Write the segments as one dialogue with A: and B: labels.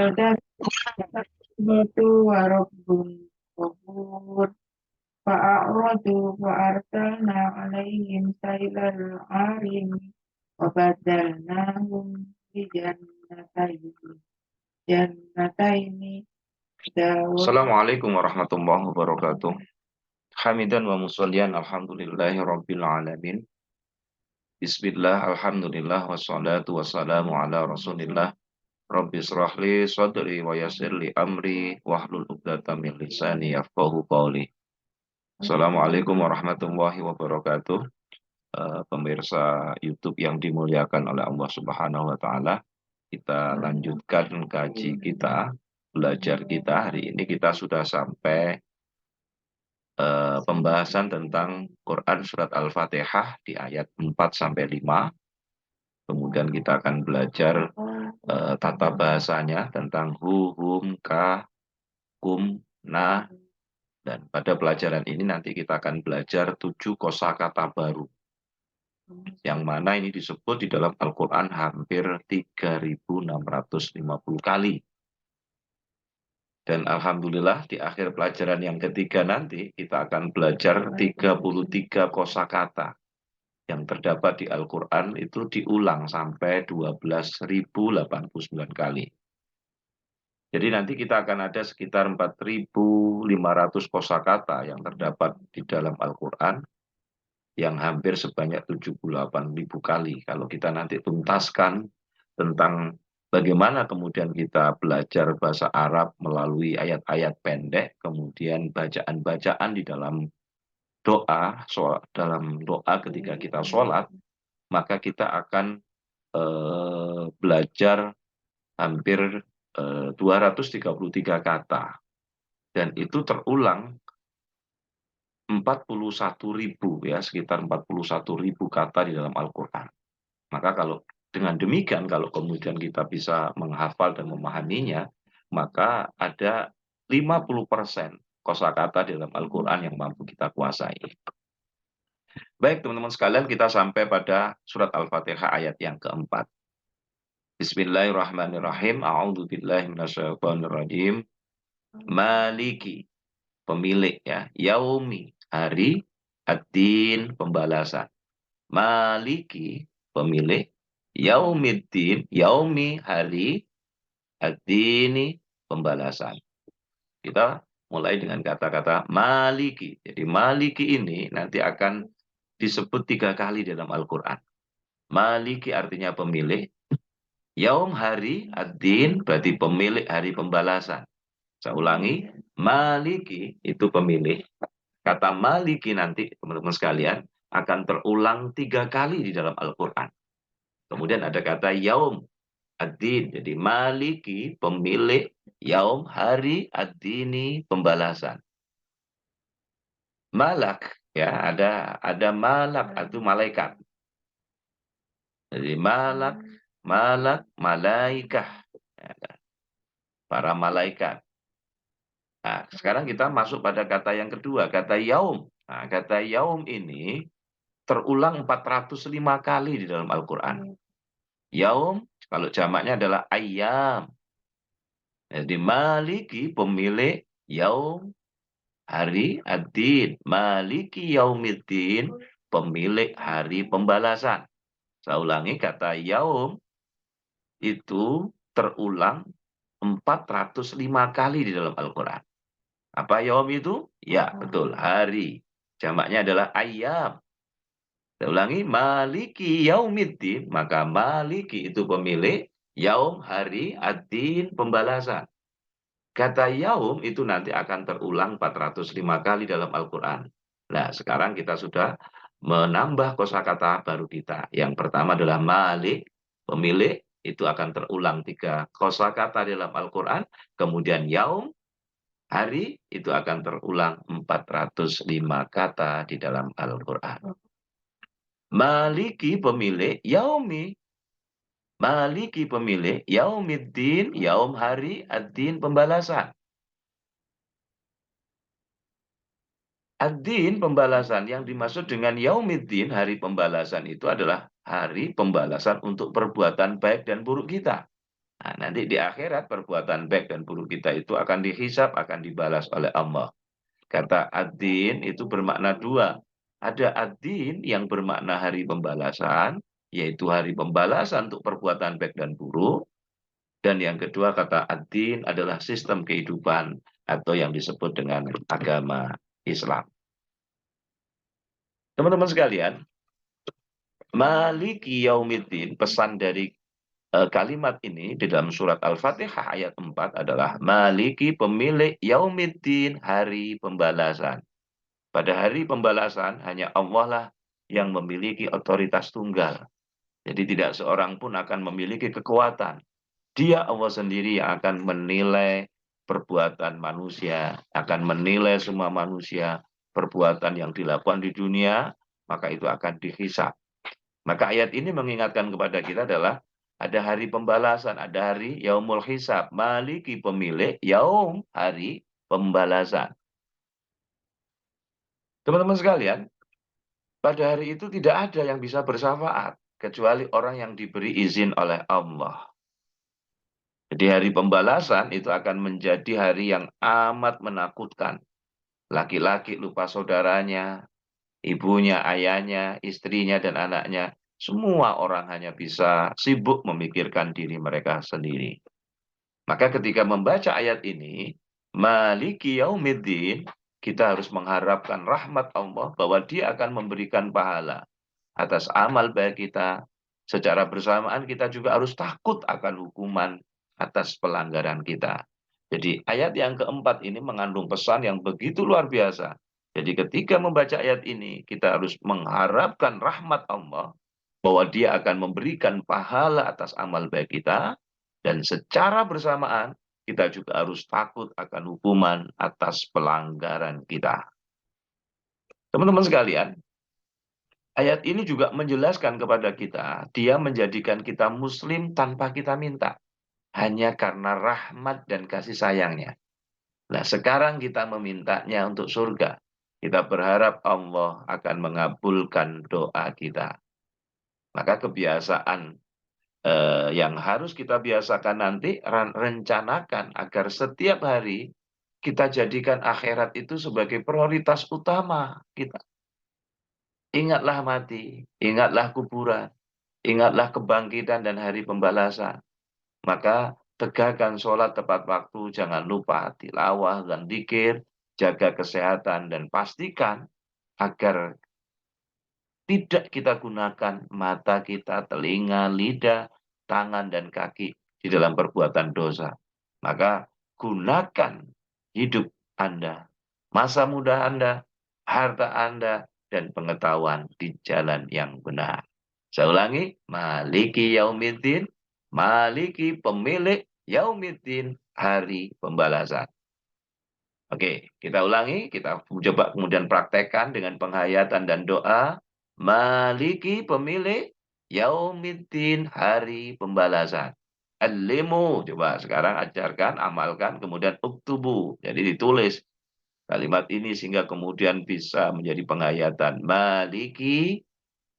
A: Fadatu wa rabbun ghafur fa'aradu fa'arsalna alaihim sailal arim wa badalnahum bi jannataini Assalamualaikum warahmatullahi wabarakatuh. Hamidan wa musallian alhamdulillahi rabbil alamin. Bismillah, alhamdulillah, wassalatu wassalamu ala rasulillah. Rabbi srahli sadri wa yassirli amri wahlul 'uqdatam min lisani yafqahu qawli. Assalamualaikum warahmatullahi wabarakatuh. Pemirsa YouTube yang dimuliakan oleh Allah Subhanahu wa taala, kita lanjutkan kaji kita, belajar kita. Hari ini kita sudah sampai pembahasan tentang Quran surat Al-Fatihah di ayat 4 sampai 5. Kemudian kita akan belajar tata bahasanya tentang hu, hum, ka, kum, na. Dan pada pelajaran ini nanti kita akan belajar 7 kosakata baru. Yang mana ini disebut di dalam Al-Quran hampir 3.650 kali. Dan alhamdulillah di akhir pelajaran yang ketiga nanti kita akan belajar 33 kosakata yang terdapat di Al-Quran itu diulang sampai 12.089 kali. Jadi nanti kita akan ada sekitar 4.500 kosakata yang terdapat di dalam Al-Quran yang hampir sebanyak 78.000 kali. Kalau kita nanti tuntaskan tentang bagaimana kemudian kita belajar bahasa Arab melalui ayat-ayat pendek, kemudian bacaan-bacaan di dalam doa, ketika kita sholat, maka kita akan belajar hampir 233 kata. Dan itu terulang 41.000 ya, sekitar 41.000 kata di dalam Al-Quran. Maka kalau dengan demikian, kalau kemudian kita bisa menghafal dan memahaminya, maka ada 50% kosakata di dalam Al-Quran yang mampu kita kuasai. Baik teman-teman sekalian, kita sampai pada surat Al-Fatihah ayat yang keempat. Bismillahirrahmanirrahim. A'udzubillahi minasyaitonirrajim. Maliki, pemilik ya. Yaumi, hari. Ad-din, pembalasan. Maliki, pemilik. Yaumiddin, yaumi, hari. Ad-dini, pembalasan. Kita mulai dengan kata-kata maliki. Jadi maliki ini nanti akan disebut 3 kali dalam Al-Quran. Maliki artinya pemilik. Yaum, hari. Ad-din berarti pemilik hari pembalasan. Saya ulangi, maliki itu pemilik. Kata maliki nanti teman-teman sekalian akan terulang 3 kali di dalam Al-Quran. Kemudian ada kata yaum, ad-din. Jadi maliki, pemilik, yaum, hari, ad-dini, pembalasan. Malak, ya ada malak, itu malaikat. Jadi malak, malaikah. Para malaikat. Nah, sekarang kita masuk pada kata yang kedua, kata yaum. Nah, kata yaum ini terulang 405 kali di dalam Al-Quran. Yaum, kalau jamaknya adalah ayyam. Jadi maliki, pemilik, yaum, hari, ad-din. Maliki yaumiddin, pemilik hari pembalasan. Saya ulangi, kata yaum itu terulang 405 kali di dalam Al-Quran. Apa yaum itu? Ya, betul, hari. Jamaknya adalah ayyam. Saya ulangi, maliki yaumiddin, maka maliki itu pemilik, yaum, hari, ad-din, pembalasan. Kata yaum itu nanti akan terulang 405 kali dalam Al-Quran. Nah, sekarang kita sudah menambah kosakata baru kita. Yang pertama adalah malik, pemilik, itu akan terulang 3 kosakata dalam Al-Quran. Kemudian yaum, hari, itu akan terulang 405 kata di dalam Al-Quran. Maliki, pemilik, yaumi. Maliki, pemilik, yaumiddin, yaum, hari, ad-din, pembalasan. Ad-din, pembalasan. Yang dimaksud dengan yaumiddin, hari pembalasan itu adalah hari pembalasan untuk perbuatan baik dan buruk kita. Nah, nanti di akhirat perbuatan baik dan buruk kita itu akan dihisab, akan dibalas oleh Allah. Kata ad-din itu bermakna dua. Ada ad-din yang bermakna hari pembalasan, yaitu hari pembalasan untuk perbuatan baik dan buruk. Dan yang kedua kata ad-din adalah sistem kehidupan atau yang disebut dengan agama Islam. Teman-teman sekalian, Maliki Yaumiddin, pesan dari kalimat ini di dalam surat Al-Fatihah ayat 4 adalah Maliki pemilik Yaumiddin, hari pembalasan. Pada hari pembalasan hanya Allah lah yang memiliki otoritas tunggal. Jadi tidak seorang pun akan memiliki kekuatan. Dia Allah sendiri yang akan menilai perbuatan manusia, akan menilai semua manusia, perbuatan yang dilakukan di dunia, maka itu akan dihisab. Maka ayat ini mengingatkan kepada kita adalah ada hari pembalasan, ada hari yaumul hisab, maliki pemilik, yaum hari pembalasan. Teman-teman sekalian, pada hari itu tidak ada yang bisa bersyafaat kecuali orang yang diberi izin oleh Allah. Jadi hari pembalasan itu akan menjadi hari yang amat menakutkan. Laki-laki lupa saudaranya, ibunya, ayahnya, istrinya, dan anaknya. Semua orang hanya bisa sibuk memikirkan diri mereka sendiri. Maka ketika membaca ayat ini, Maliki Yaumiddin, kita harus mengharapkan rahmat Allah bahwa Dia akan memberikan pahala atas amal baik kita. Secara bersamaan kita juga harus takut akan hukuman atas pelanggaran kita. Jadi ayat yang keempat ini mengandung pesan yang begitu luar biasa. Jadi ketika membaca ayat ini, kita harus mengharapkan rahmat Allah bahwa Dia akan memberikan pahala atas amal baik kita, dan secara bersamaan kita juga harus takut akan hukuman atas pelanggaran kita. Teman-teman sekalian, ayat ini juga menjelaskan kepada kita, Dia menjadikan kita muslim tanpa kita minta, hanya karena rahmat dan kasih sayangnya. Nah, sekarang kita memintanya untuk surga. Kita berharap Allah akan mengabulkan doa kita. Maka kebiasaan yang harus kita biasakan nanti, rencanakan agar setiap hari kita jadikan akhirat itu sebagai prioritas utama kita. Ingatlah mati, ingatlah kuburan, ingatlah kebangkitan dan hari pembalasan. Maka tegakkan sholat tepat waktu, jangan lupa tilawah dan dzikir, jaga kesehatan, dan pastikan agar tidak kita gunakan mata kita, telinga, lidah, tangan, dan kaki di dalam perbuatan dosa. Maka gunakan hidup Anda, masa muda Anda, harta Anda, dan pengetahuan di jalan yang benar. Saya ulangi, Maliki Yaumiddin, Maliki pemilik Yaumiddin, hari pembalasan. Oke, kita ulangi, kita coba kemudian praktekkan dengan penghayatan dan doa. Maliki pemilik Yaumiddin, hari pembalasan. Alimu, coba sekarang ajarkan, amalkan, kemudian uktubu. Jadi ditulis kalimat ini sehingga kemudian bisa menjadi penghayatan. Maliki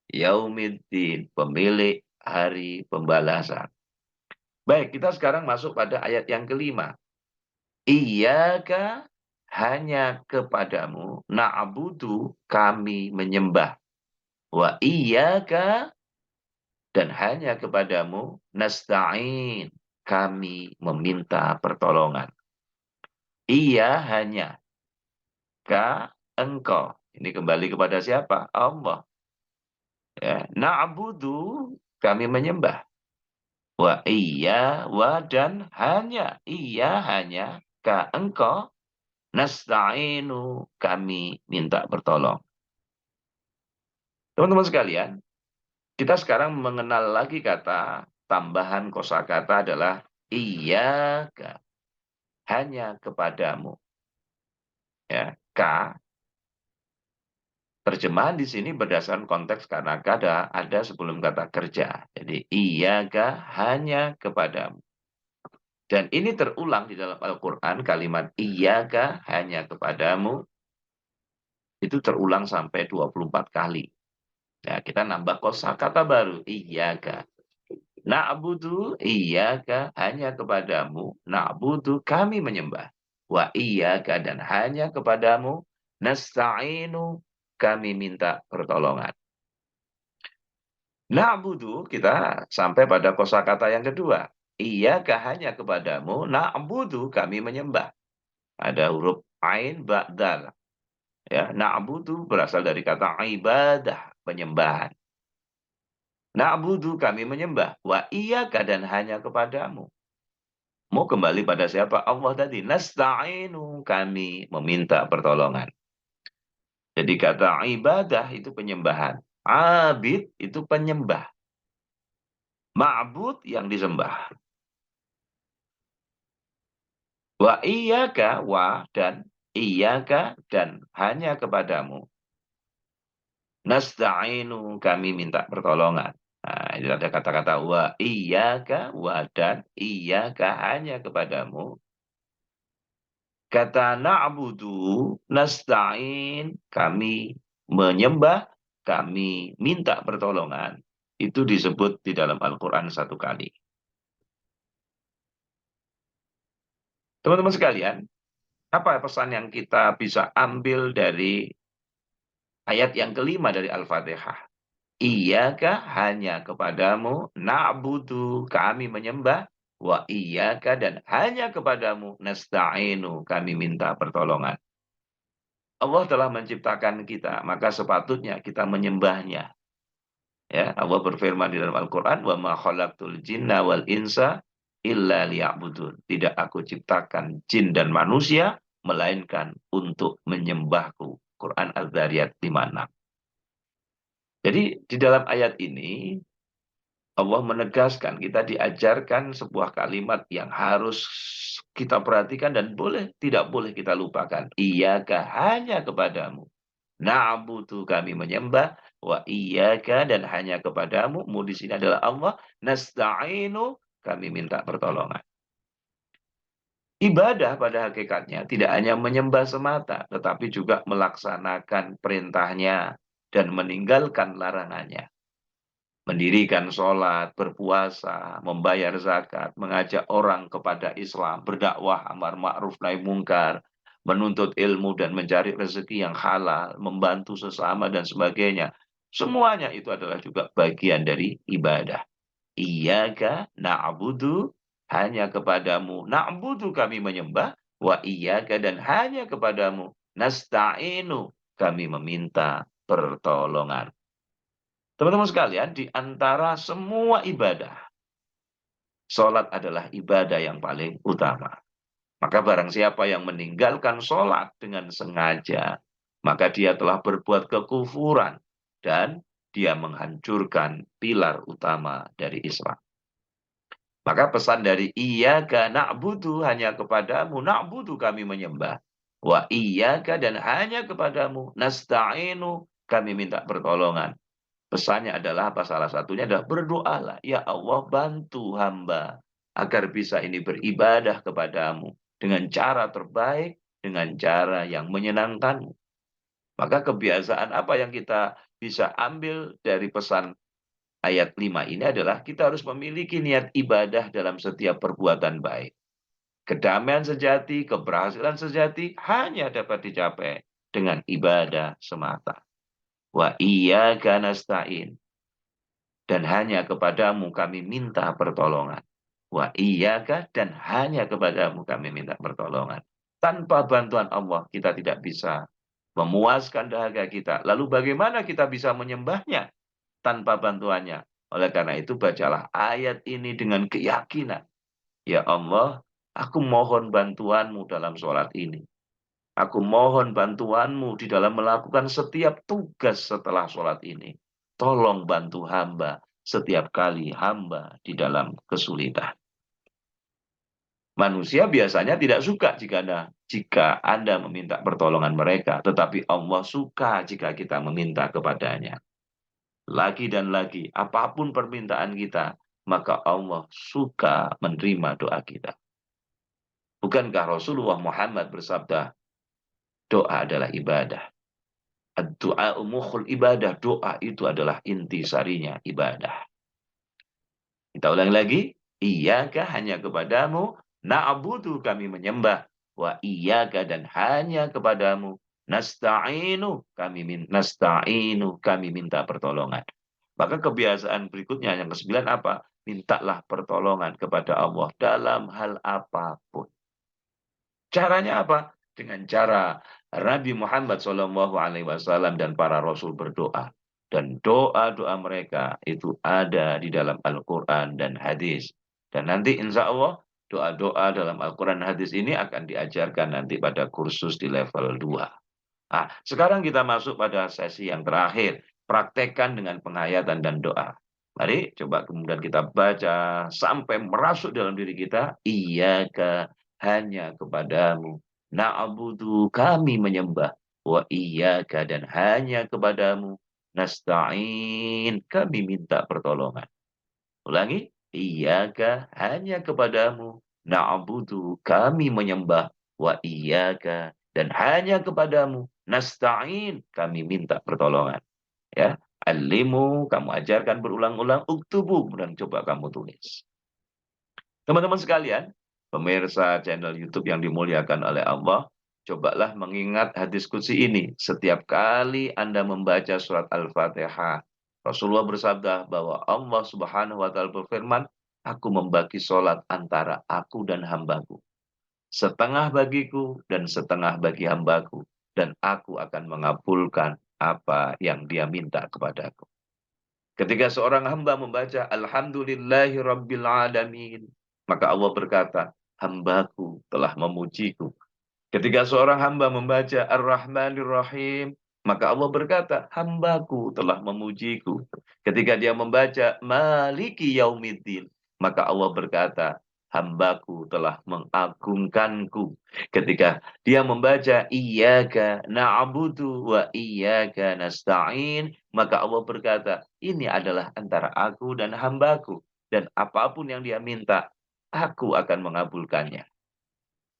A: Yaumiddin, pemilik hari pembalasan. Baik, kita sekarang masuk pada ayat yang kelima. Iyaka, hanya kepadamu, na'budu, kami menyembah. Wa iyaka, dan hanya kepadamu, nasta'in, kami meminta pertolongan. Iya hanya, ka engkau. Ini kembali kepada siapa? Allah. Ya, na'budu, kami menyembah. Wa iya, wa dan hanya, iya hanya, ka engkau, nasta'inu, kami minta bertolong. Teman-teman sekalian, kita sekarang mengenal lagi kata tambahan kosakata adalah iyyaka, hanya kepadamu. Ya, ka, terjemahan di sini berdasarkan konteks karena ada sebelum kata kerja. Jadi iyyaka, hanya kepadamu. Dan ini terulang di dalam Al-Quran, kalimat iyyaka, hanya kepadamu, itu terulang sampai 24 kali. Nah, kita nambah kosakata baru, iyyaka. Na'budu iyyaka, hanya kepadamu. Na'budu, kami menyembah. Wa iyyaka, dan hanya kepadamu. Nasta'inu, kami minta pertolongan. Na'budu, kita sampai pada kosakata yang kedua. Iyyaka, hanya kepadamu. Na'budu, kami menyembah. Ada huruf ain ba'dal. Ya, na'budu berasal dari kata ibadah, penyembahan. Na'budu, kami menyembah. Wa iyyaka, dan hanya kepadamu. Mau kembali pada siapa? Allah tadi. Nasta'inu, kami meminta pertolongan. Jadi kata ibadah itu penyembahan. Abid itu penyembah. Ma'bud yang disembah. Wa iyyaka, wa, dan iyyaka, dan hanya kepadamu. Nasta'inu, kami minta pertolongan. Nah, ini ada kata-kata wa iyyaka, wa, dan iyyaka, hanya kepadamu. Kata na'budu, nasta'in, kami menyembah, kami minta pertolongan. Itu disebut di dalam Al-Quran satu kali. Teman-teman sekalian, apa pesan yang kita bisa ambil dari ayat yang kelima dari Al-Fatihah? Iyyaka, hanya kepadamu, na'budu, kami menyembah, wa iyyaka, dan hanya kepadamu, nasta'inu, kami minta pertolongan. Allah telah menciptakan kita, maka sepatutnya kita menyembahnya. Ya, Allah berfirman di dalam Al-Quran, wa ma khalaqtul jinna wal insa illa liya'budun. Tidak aku ciptakan jin dan manusia, melainkan untuk menyembahku. Quran Al-Dhariyat 56. Jadi di dalam ayat ini, Allah menegaskan, kita diajarkan sebuah kalimat yang harus kita perhatikan dan tidak boleh kita lupakan. Iyyaka, hanya kepadamu. Na'budu, kami menyembah. Wa iyyaka, dan hanya kepadamu. Mu di sini adalah Allah. Nasta'inu, kami minta pertolongan. Ibadah pada hakikatnya tidak hanya menyembah semata, tetapi juga melaksanakan perintahnya dan meninggalkan larangannya. Mendirikan sholat, berpuasa, membayar zakat, mengajak orang kepada Islam, berdakwah amar ma'ruf nahi mungkar, menuntut ilmu dan mencari rezeki yang halal, membantu sesama dan sebagainya. Semuanya itu adalah juga bagian dari ibadah. Iyyaka na'budu, hanya kepadamu na'budu, kami menyembah, wa iyyaka, dan hanya kepadamu nasta'inu, kami meminta pertolongan. Teman-teman sekalian, di antara semua ibadah, sholat adalah ibadah yang paling utama. Maka barang siapa yang meninggalkan sholat dengan sengaja, maka dia telah berbuat kekufuran dan dia menghancurkan pilar utama dari Islam. Maka pesan dari iyyaka na'budu, hanya kepadamu na'budu, kami menyembah. Wa iyyaka, dan hanya kepadamu nasta'inu, kami minta pertolongan. Pesannya adalah apa? Salah satunya adalah berdoalah. Ya Allah, bantu hamba agar bisa ini beribadah kepadamu dengan cara terbaik, dengan cara yang menyenangkanmu. Maka kebiasaan apa yang kita bisa ambil dari pesan ayat 5 ini adalah kita harus memiliki niat ibadah dalam setiap perbuatan baik. Kedamaian sejati, keberhasilan sejati hanya dapat dicapai dengan ibadah semata. Wa iyyaka nasta'in, dan hanya kepadamu kami minta pertolongan. Wa iyyaka, dan hanya kepadamu kami minta pertolongan. Tanpa bantuan Allah kita tidak bisa memuaskan dahaga kita. Lalu bagaimana kita bisa menyembahnya tanpa bantuannya? Oleh karena itu bacalah ayat ini dengan keyakinan. Ya Allah, aku mohon bantuanmu dalam sholat ini. Aku mohon bantuanmu di dalam melakukan setiap tugas setelah sholat ini. Tolong bantu hamba setiap kali hamba di dalam kesulitan. Manusia biasanya tidak suka jika Anda meminta pertolongan mereka, tetapi Allah suka jika kita meminta kepadanya. Lagi dan lagi, apapun permintaan kita, maka Allah suka menerima doa kita. Bukankah Rasulullah Muhammad bersabda, doa adalah ibadah. Doa mukhul ibadah, doa itu adalah intisarinya ibadah. Kita ulangi lagi. Iyyaka, hanya kepadamu. Na'budu, kami menyembah. Wa iyyaka, dan hanya kepadamu. Nasta'inu, kami minta pertolongan. Maka kebiasaan berikutnya yang ke-9 apa? Mintalah pertolongan kepada Allah dalam hal apapun. Caranya apa? Dengan cara Nabi Muhammad SAW dan para rasul berdoa. Dan doa-doa mereka itu ada di dalam Al-Quran dan hadis. Dan nanti insya Allah doa-doa dalam Al-Quran dan hadis ini akan diajarkan nanti pada kursus di level 2. Nah, sekarang kita masuk pada sesi yang terakhir. Praktekkan dengan penghayatan dan doa. Mari coba kemudian kita baca sampai merasuk dalam diri kita. Iyyaka, hanya kepadamu. Na'budu, kami menyembah. Wa iyyaka, dan hanya kepadamu. Nasta'in, kami minta pertolongan. Ulangi. Iyyaka, hanya kepadamu. Na'budu, kami menyembah. Wa iyyaka, dan hanya kepadamu. Nasta'in, kami minta pertolongan. Ya, alimu, kamu ajarkan berulang-ulang. Uktubu, dan coba kamu tulis. Teman-teman sekalian, pemirsa channel YouTube yang dimuliakan oleh Allah, cobalah mengingat hadis qudsi ini setiap kali Anda membaca surat Al-Fatihah. Rasulullah bersabda bahwa Allah Subhanahu wa taala berfirman, "Aku membagi sholat antara aku dan hambaku. Setengah bagiku dan setengah bagi hambaku, dan aku akan mengabulkan apa yang dia minta kepadaku." Ketika seorang hamba membaca Alhamdulillahi Rabbil Alamin, maka Allah berkata, hambaku telah memujiku. Ketika seorang hamba membaca Ar-Rahmanir Rahim, maka Allah berkata, hambaku telah memujiku. Ketika dia membaca Maliki Yaumiddin, maka Allah berkata, hambaku telah mengagungkanku. Ketika dia membaca Iyyaka na'budu wa iyyaka nasta'in, maka Allah berkata, ini adalah antara aku dan hambaku. Dan apapun yang dia minta, aku akan mengabulkannya.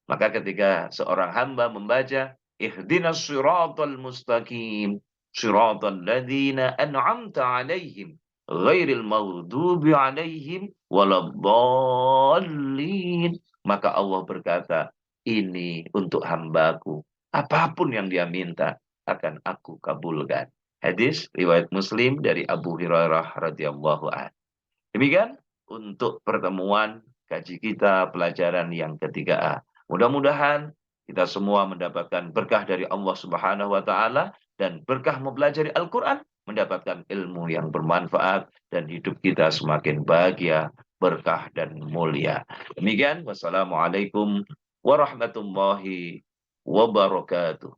A: Maka ketika seorang hamba membaca ihdinas siratal mustaqim siratal ladzina an'amta 'alaihim ghairil maghdubi 'alaihim waladdallin, maka Allah berkata, ini untuk hambaku, apapun yang dia minta akan aku kabulkan. Hadis riwayat Muslim dari Abu Hurairah radhiyallahu anhu. Demikian untuk pertemuan kaji kita pelajaran yang ketiga A. Mudah-mudahan kita semua mendapatkan berkah dari Allah Subhanahu wa taala dan berkah mempelajari Al-Qur'an, mendapatkan ilmu yang bermanfaat dan hidup kita semakin bahagia, berkah dan mulia. Demikian, wassalamualaikum warahmatullahi wabarakatuh.